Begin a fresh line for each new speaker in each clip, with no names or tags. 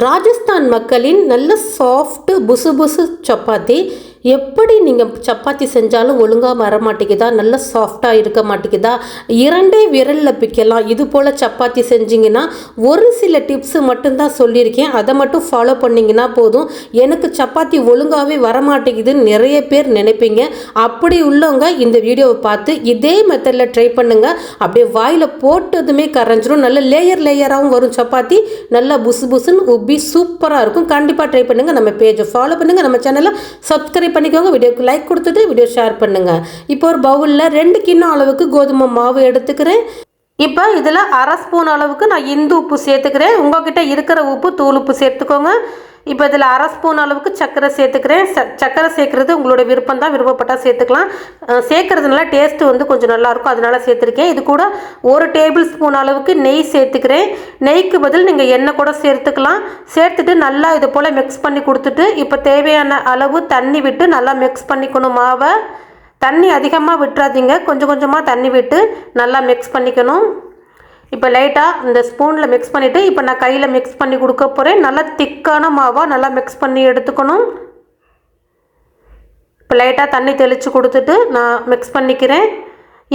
ராஜஸ்தான் மக்களின் நல்ல சாஃப்ட் புசு புசு சப்பாத்தி எப்படி நீங்கள் சப்பாத்தி செஞ்சாலும் ஒழுங்காக வர மாட்டேங்குதா, நல்ல சாஃப்டாக இருக்க மாட்டேங்குதா, இரண்டே விரலில் பிக்கலாம். இது போல் சப்பாத்தி செஞ்சிங்கன்னா ஒரு சில டிப்ஸு மட்டும்தான் சொல்லியிருக்கேன், அதை மட்டும் ஃபாலோ பண்ணிங்கன்னா போதும். எனக்கு சப்பாத்தி ஒழுங்காகவே வரமாட்டேங்குதுன்னு நிறைய பேர் நினைப்பீங்க. அப்படி உள்ளவங்க இந்த வீடியோவை பார்த்து இதே மெத்தடில் ட்ரை பண்ணுங்கள். அப்படியே வாயில் போட்டதுமே கரைஞ்சிரும். நல்ல லேயராகவும் வரும் சப்பாத்தி. நல்லா புசு புசுன்னு உப்பி சூப்பராக இருக்கும். கண்டிப்பாக ட்ரை பண்ணுங்கள். நம்ம பேஜை ஃபாலோ பண்ணுங்கள், நம்ம சேனலை சப்ஸ்கிரைப் பண்ணிக்கோங்க, வீடியோக்கு லைக் கொடுத்துட்டு வீடியோ ஷேர் பண்ணுங்கள். இப்போ ஒரு பவுலில் 2 கிண்ணம் அளவுக்கு கோதுமை மாவு எடுத்துக்கிறேன். இப்போ இதில் அரை ஸ்பூன் அளவுக்கு நான் இந்து உப்பு சேர்த்துக்கிறேன். உங்கள்கிட்ட இருக்கிற உப்பு தூள் உப்பு சேர்த்துக்கோங்க. இப்போ இதில் அரை ஸ்பூன் அளவுக்கு சர்க்கரை சேர்த்துக்கிறேன். சர்க்கரை சேர்க்குறது உங்களோட விருப்பம் தான், விருப்பப்பட்டால் சேர்த்துக்கலாம். சேர்க்குறதுனால டேஸ்ட்டு வந்து கொஞ்சம் நல்லாயிருக்கும், அதனால சேர்த்துருக்கேன். இது கூட 1 டேபிள் ஸ்பூன் அளவுக்கு நெய் சேர்த்துக்கிறேன். நெய்க்கு பதில் நீங்கள் எண்ணெய் கூட சேர்த்துக்கலாம். சேர்த்துட்டு நல்லா இது போல் மிக்ஸ் பண்ணி கொடுத்துட்டு இப்போ தேவையான அளவு தண்ணி விட்டு நல்லா மிக்ஸ் பண்ணிக்கணும் மாவை. தண்ணி அதிகமாக விட்டுறாதீங்க, கொஞ்சம் கொஞ்சமாக தண்ணி விட்டு நல்லா மிக்ஸ் பண்ணிக்கணும். இப்போ லைட்டாக இந்த ஸ்பூனில் மிக்ஸ் பண்ணிவிட்டு இப்போ நான் கையில் மிக்ஸ் பண்ணி கொடுக்க போகிறேன். நல்லா திக்கான மாவாக நல்லா மிக்ஸ் பண்ணி எடுத்துக்கணும். இப்போ லைட்டாக தண்ணி தெளித்து கொடுத்துட்டு நான் மிக்ஸ் பண்ணிக்கிறேன்.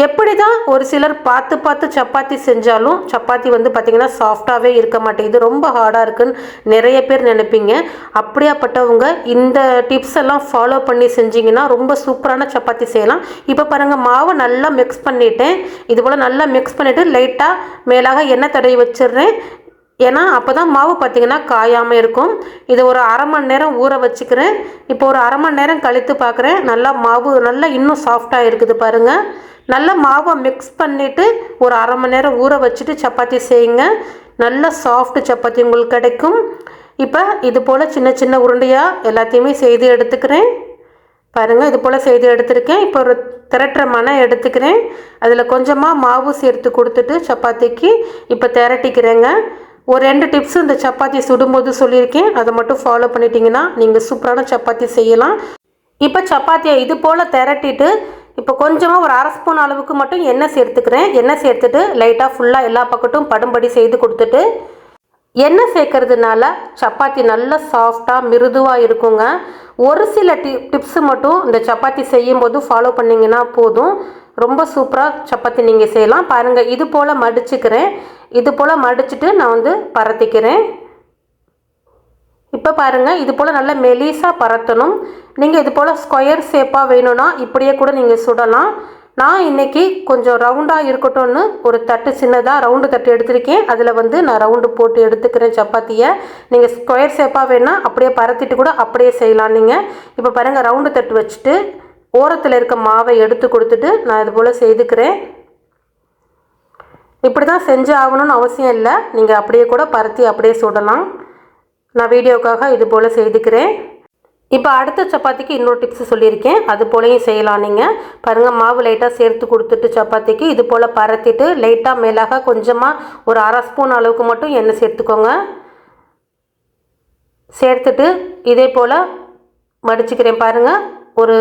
எப்படி தான் ஒரு சிலர் பார்த்து சப்பாத்தி செஞ்சாலும் சப்பாத்தி வந்து பார்த்திங்கன்னா சாஃப்டாகவே இருக்க மாட்டேங்குது, ரொம்ப ஹார்டாக இருக்குன்னு நிறைய பேர் நினைப்பீங்க. அப்படியாப்பட்டவங்க இந்த டிப்ஸ் எல்லாம் ஃபாலோ பண்ணி செஞ்சிங்கன்னா ரொம்ப சூப்பரான சப்பாத்தி செய்யலாம். இப்போ பாருங்கள், மாவை நல்லா மிக்ஸ் பண்ணிவிட்டேன். இது போல் நல்லா மிக்ஸ் பண்ணிவிட்டு லைட்டாக மேலாக எண்ணெய் தடவி வச்சிடுறேன். ஏன்னா அப்போ தான் மாவு பார்த்திங்கன்னா காயாமல் இருக்கும். இதை ஒரு அரை மணி நேரம் ஊற வச்சுக்கிறேன். இப்போ ஒரு அரை மணி நேரம் கழித்து பார்க்குறேன், நல்லா மாவு நல்லா இன்னும் சாஃப்டாக இருக்குது பாருங்கள். நல்லா மாவை மிக்ஸ் பண்ணிவிட்டு ஒரு அரை மணி நேரம் ஊற வச்சுட்டு சப்பாத்தி செய்யுங்க. நல்ல சாஃப்ட் சப்பாத்தி உங்களுக்கு கிடைக்கும். இப்போ இது போல் சின்ன சின்ன உருண்டையாக எல்லாத்தையுமே செய்து எடுத்துக்கிறேன். பாருங்கள், இது போல் செய்து எடுத்துருக்கேன். இப்போ ஒரு திரட்டுற மனை எடுத்துக்கிறேன். அதில் கொஞ்சமாக மாவு சேர்த்து கொடுத்துட்டு சப்பாத்திக்கு இப்போ திரட்டிக்கிறேங்க. ஒரு 2 டிப்ஸு இந்த சப்பாத்தி சுடும்போது சொல்லியிருக்கேன், அதை மட்டும் ஃபாலோ பண்ணிட்டீங்கன்னா நீங்கள் சூப்பரான சப்பாத்தி செய்யலாம். இப்போ சப்பாத்தியை இது போல் திரட்டிட்டு இப்போ கொஞ்சமாக ஒரு அரை ஸ்பூன் அளவுக்கு மட்டும் எண்ணெய் சேர்த்துக்கிறேன். எண்ணெய் சேர்த்துட்டு லைட்டாக ஃபுல்லாக எல்லா பக்கட்டும் படும்படி செய்து கொடுத்துட்டு, எண்ணெய் சேர்க்கறதுனால சப்பாத்தி நல்ல சாஃப்டாக மிருதுவாக இருக்குங்க. ஒரு சில டிப்ஸு மட்டும் இந்த சப்பாத்தி செய்யும்போது ஃபாலோ பண்ணிங்கன்னா போதும், ரொம்ப சூப்பராக சப்பாத்தி நீங்கள் செய்யலாம். பாருங்கள், இது போல் மடிச்சுக்கிறேன். இது போல் மடிச்சுட்டு நான் வந்து பரத்திக்கிறேன். இப்போ பாருங்கள், இது போல் நல்லா மெலிசாக பரத்தணும். நீங்கள் இது போல் ஸ்கொயர் ஷேப்பாக வேணும்னா இப்படியே கூட நீங்கள் சுடலாம். நான் இன்றைக்கி கொஞ்சம் ரவுண்டாக இருக்கட்டும்னு ஒரு தட்டு, சின்னதாக ரவுண்டு தட்டு எடுத்திருக்கேன். அதில் வந்து நான் ரவுண்டு போட்டு எடுத்துக்கிறேன் சப்பாத்தியை. நீங்கள் ஸ்கொயர் ஷேப்பாக வேணால் அப்படியே பரத்திட்டு கூட அப்படியே செய்யலாம் நீங்கள். இப்போ பாருங்கள், ரவுண்டு தட்டு வச்சுட்டு ஓரத்தில் இருக்க மாவை எடுத்து கொடுத்துட்டு நான் இது போல் செய்துக்கிறேன். இப்படி தான் செஞ்சு ஆகணும்னு அவசியம் இல்லை, நீங்கள் அப்படியே கூட பரத்தி அப்படியே சுடலாம். நான் வீடியோக்காக இது போல் செய்துக்கிறேன். இப்போ அடுத்த சப்பாத்திக்கு இன்னொரு டிப்ஸு சொல்லியிருக்கேன், அது போலையும் செய்யலாம் நீங்கள். பாருங்கள், மாவு லைட்டாக சேர்த்து கொடுத்துட்டு சப்பாத்திக்கு இது போல் பரத்திட்டு லைட்டாக மேலாக கொஞ்சமாக ஒரு அரை ஸ்பூன் அளவுக்கு மட்டும் எண்ணெய் சேர்த்துக்கோங்க. சேர்த்துட்டு இதே போல் மடிச்சுக்கிறேன். பாருங்கள், ஒரு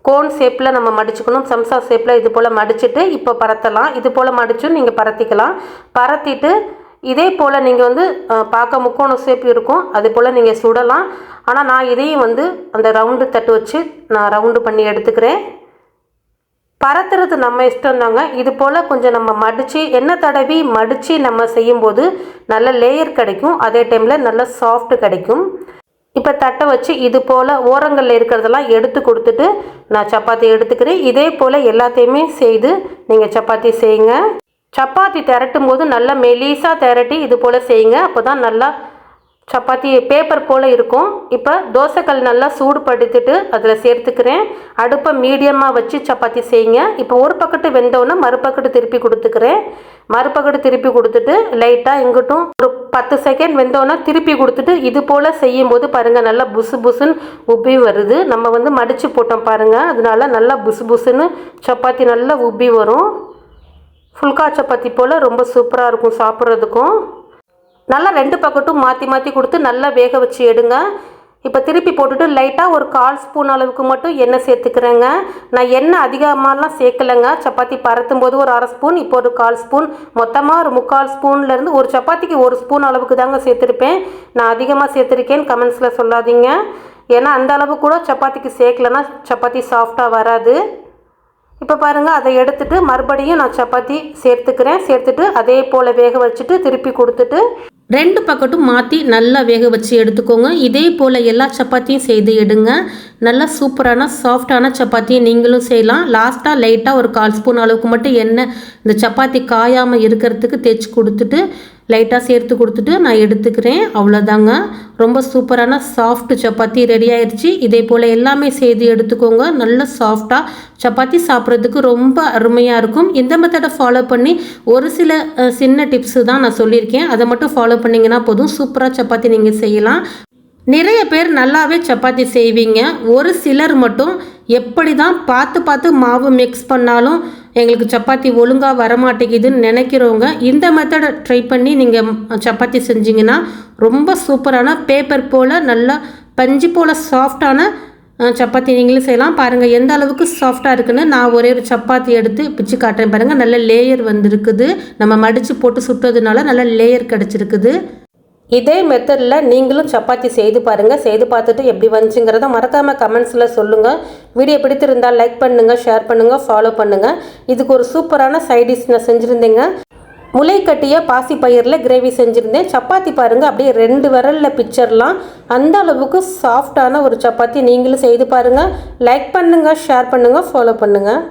கோன் ஷேப்பில் நம்ம மடிச்சுக்கணும், சம்சா ஷேப்பில் இது போல் மடிச்சுட்டு இப்போ பரத்தலாம். இது போல் மடிச்சும் நீங்கள் பரத்திக்கலாம். பரத்திட்டு இதே போல் நீங்கள் வந்து பார்க்க முக்கோண ஷேப் இருக்கும், அது போல் நீங்கள் சுடலாம். ஆனால் நான் இதையும் வந்து அந்த ரவுண்டு தட்டு வச்சு நான் ரவுண்டு பண்ணி எடுத்துக்கிறேன். பரத்துறது நம்ம இஷ்டம் தாங்க. இது போல் கொஞ்சம் நம்ம மடித்து எண்ணெய் தடவி மடித்து நம்ம செய்யும்போது நல்ல லேயர் கிடைக்கும், அதே டைமில் நல்ல சாஃப்ட் கிடைக்கும். இப்போ தட்டை வச்சு இது போல் ஓரங்களில் இருக்கிறதெல்லாம் எடுத்து கொடுத்துட்டு நான் சப்பாத்தி எடுத்துக்கிறேன். இதே போல் எல்லாத்தையுமே செய்து நீங்கள் சப்பாத்தி செய்யுங்க. சப்பாத்தி திரட்டும் போது நல்லா மெலிசாக திரட்டி இது போல் செய்யுங்க, அப்போ தான் நல்லா சப்பாத்தி பேப்பர் போல் இருக்கும். இப்போ தோசைக்கல் நல்லா சூடுபடுத்திட்டு அதில் சேர்த்துக்கிறேன். அடுப்பை மீடியமாக வச்சு சப்பாத்தி செய்யுங்க. இப்போ ஒரு பக்கத்து வெந்தோன்னா மறுபக்கத்து திருப்பி கொடுத்துக்கிறேன். மறுபக்கத்து திருப்பி கொடுத்துட்டு லைட்டாக எங்கிட்டும் ஒரு 10 செகண்ட் வெந்தோன்னா திருப்பி கொடுத்துட்டு இது போல் செய்யும்போது பாருங்கள், நல்லா புசு புசுன்னு உப்பி வருது. நம்ம வந்து மடித்து போட்டோம் பாருங்கள், அதனால நல்லா புசு புசுன்னு சப்பாத்தி நல்லா உப்பி வரும். ஃபுல்கா சப்பாத்தி போல் ரொம்ப சூப்பராக இருக்கும் சாப்பிட்றதுக்கும். நல்லா 2 பக்கட்டும் மாற்றி மாற்றி கொடுத்து நல்லா வேக வச்சு எடுங்க. இப்போ திருப்பி போட்டுட்டு லைட்டாக ஒரு 1/4 ஸ்பூன் அளவுக்கு மட்டும் எண்ணெய் சேர்த்துக்கிறேங்க. நான் எண்ணெய் அதிகமாகலாம் சேர்க்கலைங்க. சப்பாத்தி பரத்தும் போது ஒரு 1/2 ஸ்பூன், இப்போ ஒரு 1/4 ஸ்பூன், மொத்தமாக ஒரு 3/4 ஸ்பூன்லேருந்து ஒரு சப்பாத்திக்கு 1 ஸ்பூன் அளவுக்கு தாங்க சேர்த்துருப்பேன். நான் அதிகமாக சேர்த்துருக்கேன்னு கமெண்ட்ஸில் சொல்லாதீங்க. ஏன்னா அந்த அளவு கூட சப்பாத்திக்கு சேர்க்கலைன்னா சப்பாத்தி சாஃப்டாக வராது. இப்போ பாருங்கள், அதை எடுத்துகிட்டு மறுபடியும் நான் சப்பாத்தி சேர்த்துட்டு அதே போல் வேக வச்சுட்டு திருப்பி கொடுத்துட்டு 2 பக்கட்டும் மாற்றி நல்லா வேக வச்சு எடுத்துக்கோங்க. இதே போல் எல்லா சப்பாத்தியும் செய்து எடுங்க. நல்லா சூப்பரான சாஃப்டான சப்பாத்தியை நீங்களும் செய்யலாம். லாஸ்ட்டாக லைட்டாக ஒரு 1/4 ஸ்பூன் அளவுக்கு மட்டும் எண்ணெய் இந்த சப்பாத்தி காயாமல் இருக்கிறதுக்கு தேய்ச்சி கொடுத்துட்டு லைட்டாக சேர்த்து கொடுத்துட்டு நான் எடுத்துக்கிறேன். அவ்வளோதாங்க, ரொம்ப சூப்பரான சாஃப்ட் சப்பாத்தி ரெடி ஆயிடுச்சு. இதே போல் எல்லாமே செய்து எடுத்துக்கோங்க. நல்ல சாஃப்டாக சப்பாத்தி சாப்பிட்றதுக்கு ரொம்ப அருமையாக இருக்கும். இந்த மெத்தடை ஃபாலோ பண்ணி ஒரு சில சின்ன டிப்ஸு தான் நான் சொல்லியிருக்கேன். அதை மட்டும் ஃபாலோ பண்ணிங்கன்னா போதும், சூப்பராக சப்பாத்தி நீங்கள் செய்யலாம். நிறைய பேர் நல்லாவே சப்பாத்தி செய்வீங்க. ஒரு சிலர் மட்டும் எப்படி தான் பார்த்து மாவு மிக்ஸ் பண்ணாலும் எங்களுக்கு சப்பாத்தி ஒழுங்காக வரமாட்டேங்குதுன்னு நினைக்கிறவங்க இந்த மெத்தடை ட்ரை பண்ணி நீங்கள் சப்பாத்தி செஞ்சிங்கன்னா ரொம்ப சூப்பரான பேப்பர் போல் நல்லா பஞ்சு போல் சாஃப்டான சப்பாத்தி நீங்களும் செய்யலாம். பாருங்கள் எந்த அளவுக்கு சாஃப்டாக இருக்குன்னு. நான் ஒரே ஒரு சப்பாத்தி எடுத்து பிச்சு காட்டுறேன் பாருங்கள். நல்ல லேயர் வந்துருக்குது. நம்ம மடித்து போட்டு சுட்டதுனால நல்ல லேயர் கிடச்சிருக்குது. இதே மெத்தடில் நீங்களும் சப்பாத்தி செய்து பாருங்கள். செய்து பார்த்துட்டு எப்படி வந்துச்சுங்கிறத மறக்காமல் கமெண்ட்ஸில் சொல்லுங்கள். வீடியோ பிடித்திருந்தால் லைக் பண்ணுங்கள், ஷேர் பண்ணுங்கள், ஃபாலோ பண்ணுங்கள். இதுக்கு ஒரு சூப்பரான சைடிஷ் நான் செஞ்சுருந்தேங்க. முளை கட்டிய பாசி பயிரில் கிரேவி செஞ்சுருந்தேன். சப்பாத்தி பாருங்கள், அப்படியே 2 விரலில் பிச்சர்லாம். அந்த அளவுக்கு சாஃப்டான ஒரு சப்பாத்தி நீங்களும் செய்து பாருங்கள். லைக் பண்ணுங்கள், ஷேர் பண்ணுங்கள், ஃபாலோ பண்ணுங்கள்.